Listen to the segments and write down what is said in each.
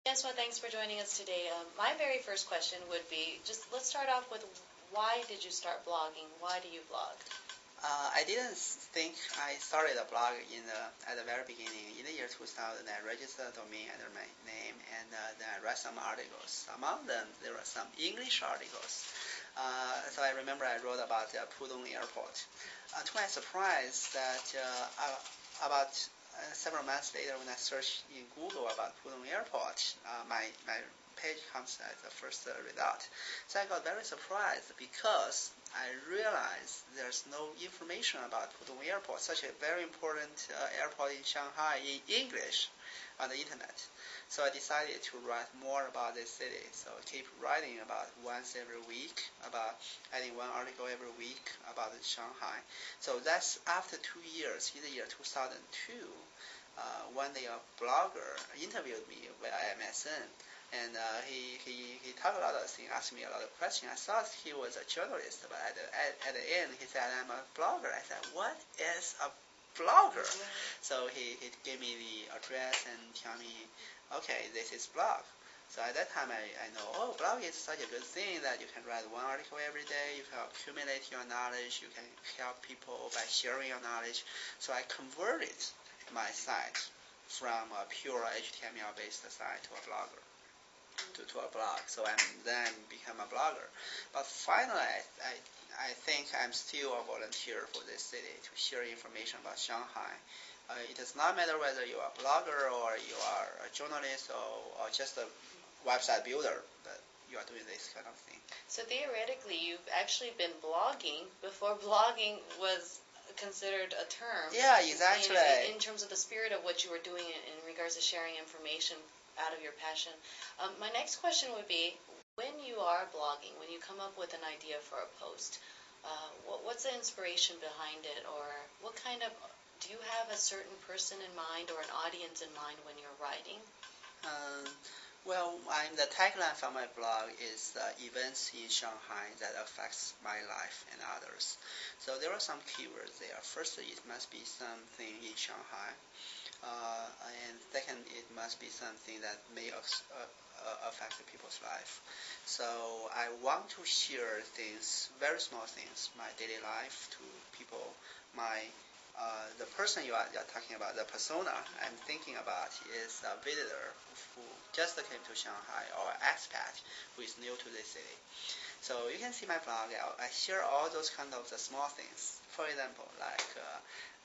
Jianshuo, thanks for joining us today. My very first question would be, let's start off with why did you start blogging? Why do you blog? I didn't think I started a blog at the very beginning. In the year 2000, I registered a domain under my name, and then I read some articles. Among them, there were some English articles. So I remember I wrote about Pudong Airport. To my surprise, that about several months later, when I searched in Google about Pudong Airport, my page comes as the first result. So I got very surprised because I realized there's no information about Pudong Airport, such a very important airport in Shanghai, in English on the internet. So I decided to write more about this city. So I keep writing about once every week, about adding one article every week about Shanghai. So that's after 2 years, in the year 2002, one day a blogger interviewed me via MSN. And he talked a lot of things, asked me a lot of questions. I thought he was a journalist, but at the end he said, I'm a blogger. I said, what is a blogger? So he gave me the address and tell me, okay, this is blog. So at that time I know, oh, blog is such a good thing that you can write one article every day, you can accumulate your knowledge, you can help people by sharing your knowledge. So I converted my site from a pure HTML-based site to a blogger. To a blog, so I then become a blogger. But finally, I think I'm still a volunteer for this city to share information about Shanghai. It does not matter whether you are a blogger or you are a journalist or just a website builder, but you are doing this kind of thing. So theoretically, you've actually been blogging before blogging was considered a term. Yeah, exactly. In terms of the spirit of what you were doing in regards to sharing information out of your passion. My next question would be, when you are blogging, when you come up with an idea for a post, what's the inspiration behind it, or what kind of, do you have a certain person in mind or an audience in mind when you're writing? Well, the tagline for my blog is events in Shanghai that affects my life and others. So there are some keywords there. First, it must be something in Shanghai. And second, it must be something that may affect people's life. So I want to share things, very small things, my daily life to people. The person you are talking about, the persona I'm thinking about is a visitor who just came to Shanghai, or expat who is new to the city. So you can see my blog, I share all those kind of the small things. For example, like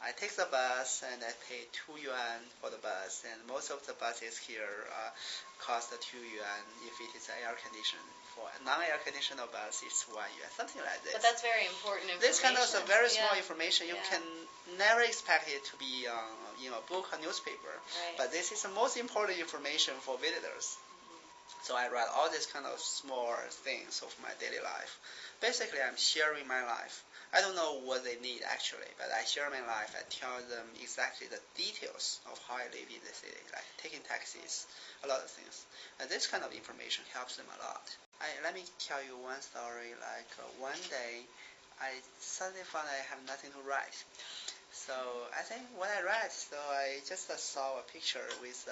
I take the bus and I pay 2 yuan for the bus, and most of the buses here cost 2 yuan if it is air conditioned. For a non-air conditioned bus, it's 1 yuan, something like this. But that's very important information. This kind of very small information, you can never expect it to be a book or newspaper. Right. But this is the most important information for visitors. So I write all these kind of small things of my daily life. Basically, I'm sharing my life. I don't know what they need actually, but I share my life. I tell them exactly the details of how I live in the city, like taking taxis, a lot of things. And this kind of information helps them a lot. Let me tell you one story. Like one day, I suddenly found I have nothing to write. So I think when I write, so I just saw a picture with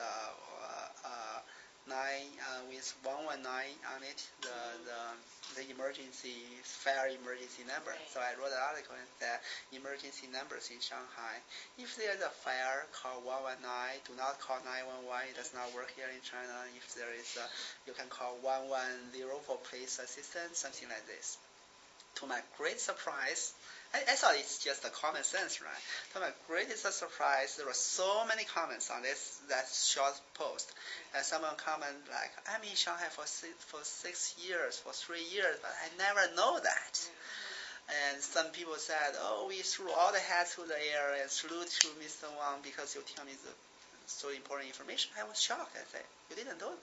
with 119 on it, the fire emergency number. So I wrote an article that emergency numbers in Shanghai. If there's a fire, call 119. Do not call 911. It does not work here in China. If there is, you can call 110 for police assistance, something like this. To my great surprise, I thought it's just a common sense, right? To my greatest surprise, there were so many comments on that short post. And someone commented like, I'm in Shanghai for 6 years, for 3 years, but I never know that. And some people said, oh, we threw all the hats to the air and salute to Mr. Wang because you tell me the so important information. I was shocked. I said, you didn't know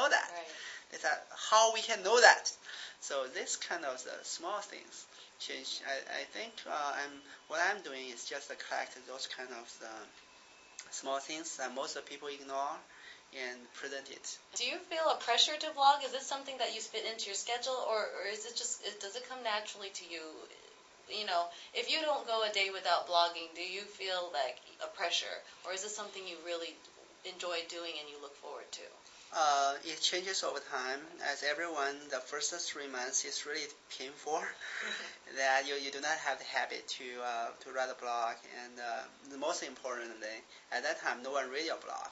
that. Right. They said, how we can know that? So this kind of small things change. I think what I'm doing is just to collect those kind of small things that most people ignore and present it. Do you feel a pressure to blog? Is this something that you fit into your schedule, or is it just, does it come naturally to you? You know, if you don't go a day without blogging, do you feel like a pressure, or is this something you really enjoy doing and you look forward to? It changes over time. As everyone, the first 3 months is really painful. That you do not have the habit to write a blog, and the most importantly, at that time, no one read your blog.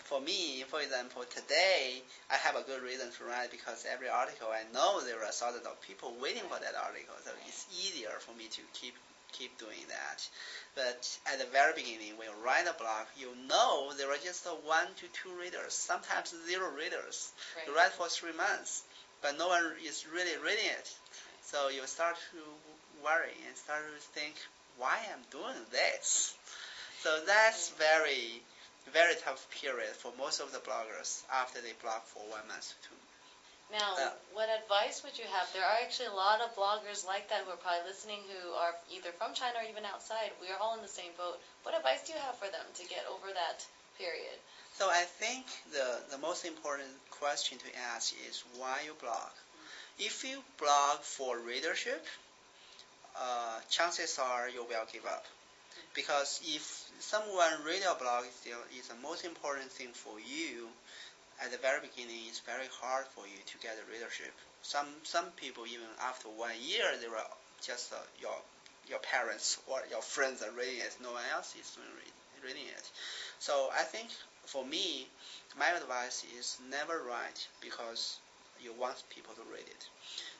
For me, for example, today I have a good reason to write because every article I know there are thousands of people waiting for that article, so it's easier for me to keep doing that. But at the very beginning, when you write a blog, you know there are just 1 to 2 readers, sometimes 0 readers. Right. You write for 3 months, but no one is really reading it. So you start to worry and start to think, why I'm doing this? So that's very tough period for most of the bloggers after they blog for 1 month to 2. Now, what advice would you have? There are actually a lot of bloggers like that who are probably listening who are either from China or even outside. We are all in the same boat. What advice do you have for them to get over that period? So I think the most important question to ask is why you blog. If you blog for readership, chances are you will give up. Because if someone read your blog is the most important thing for you, at the very beginning, it's very hard for you to get a readership. Some people, even after 1 year, they were just your parents or your friends are reading it. No one else is reading it. So I think for me, my advice is never write because you want people to read it.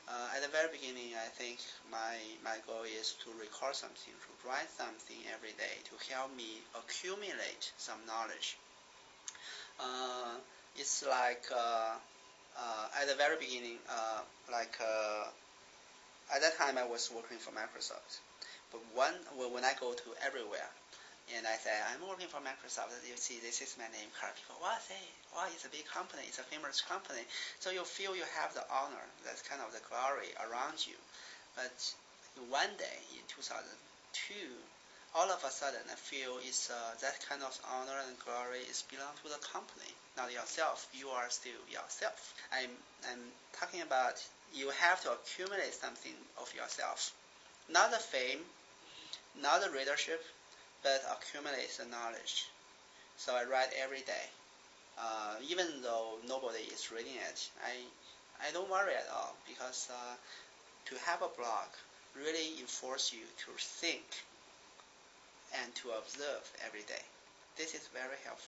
At the very beginning, I think my goal is to record something, to write something every day to help me accumulate some knowledge. It's like at the very beginning, at that time I was working for Microsoft. But when I go to everywhere, and I say, I'm working for Microsoft, you see, this is my name card. People, wow, it's a big company, it's a famous company. So you feel you have the honor, that's kind of the glory around you. But one day in 2002, all of a sudden I feel that kind of honor and glory is belong to the company, not yourself. You are still yourself. I'm talking about you have to accumulate something of yourself. Not the fame, not the readership, but accumulate the knowledge. So I write every day. Even though nobody is reading it, I don't worry at all because to have a blog really enforces you to think and to observe every day. This is very helpful.